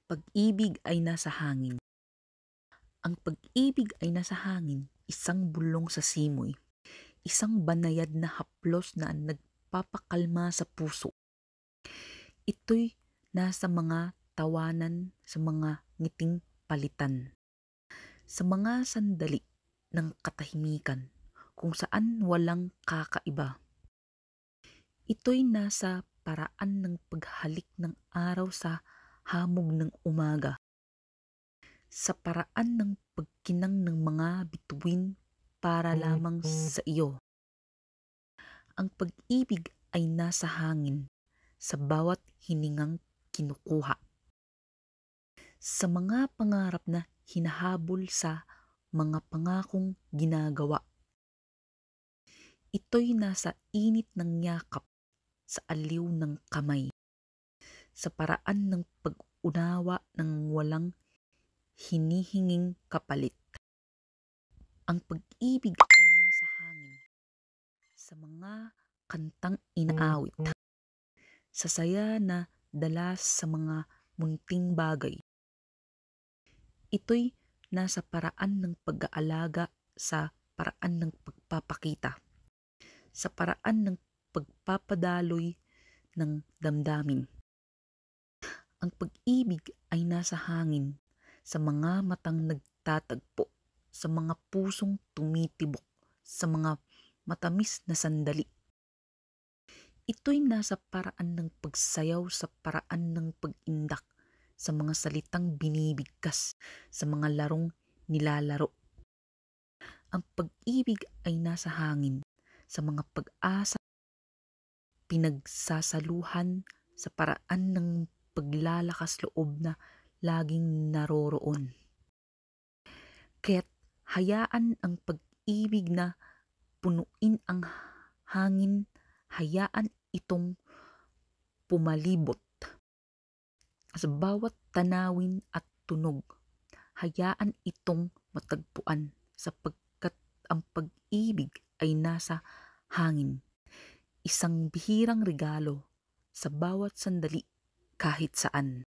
Pag-ibig ay nasa hangin. Ang pag-ibig ay nasa hangin, isang bulong sa simoy, isang banayad na haplos na nagpapakalma sa puso. Ito'y nasa mga tawanan, sa mga ngiting palitan, sa mga sandali ng katahimikan kung saan walang kakaiba. Ito'y nasa paraan ng paghalik ng araw sa hamog ng umaga, sa paraan ng pagkinang ng mga bituin para lamang sa iyo. Ang pag-ibig ay nasa hangin, sa bawat hiningang kinukuha, sa mga pangarap na hinahabol, sa mga pangakong ginagawa. Ito'y nasa init ng yakap, sa aliw ng kamay, sa paraan ng pag-unawa ng walang hinihinging kapalit. Ang pag-ibig ay nasa hangin, sa mga kantang inaawit, sa saya na dala sa mga munting bagay. Ito'y nasa paraan ng pag-aalaga, sa paraan ng pagpapakita, sa paraan ng pagpapadaloy ng damdamin. Ang pag-ibig ay nasa hangin, sa mga matang nagtatagpo, sa mga pusong tumitibok, sa mga matamis na sandali. Ito'y nasa paraan ng pagsayaw, sa paraan ng pag-indak, sa mga salitang binibigkas, sa mga larong nilalaro. Ang pag-ibig ay nasa hangin, sa mga pag-asa pinagsasaluhan, sa paraan ng paglalakas loob na laging naroroon. Kaya't hayaan ang pag-ibig na punuin ang hangin, hayaan itong pumalibot sa bawat tanawin at tunog. Hayaan itong matagpuan sapagkat ang pag-ibig ay nasa hangin. Isang bihirang regalo sa bawat sandali kahit saan.